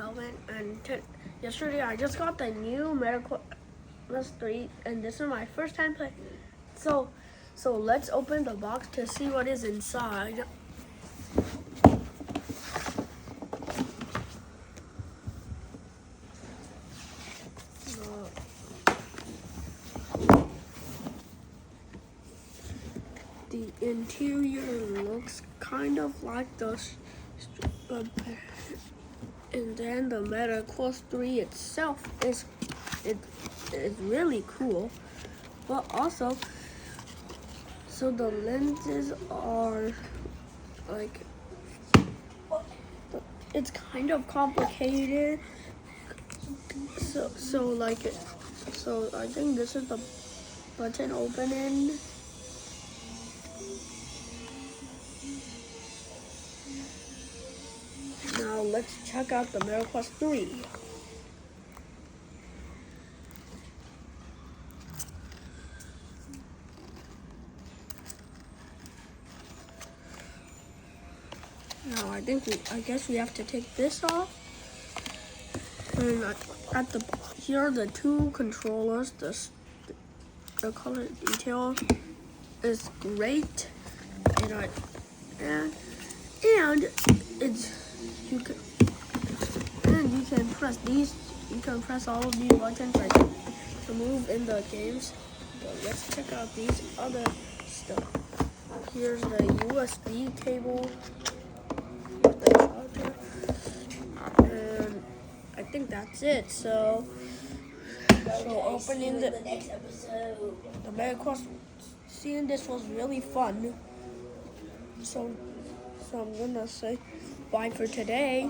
Alvin, and yesterday I just got the new MetaQuest 3, and this is my first time playing. So let's open the box to see what is inside. The interior looks kind of like and then the MetaQuest 3 itself is really cool, but also so the lenses are like it's kind of complicated. So I think this is the button opening. Now let's check out the MetaQuest 3. Now I guess we have to take this off. And here are the two controllers. The color detail is great, and you can press these. You can press all of these buttons to move in the games. But let's check out these other stuff. Here's the USB cable with the charger, and I think that's it. So opening the next episode. The MetaQuest, seeing this was really fun. So I'm gonna say bye for today.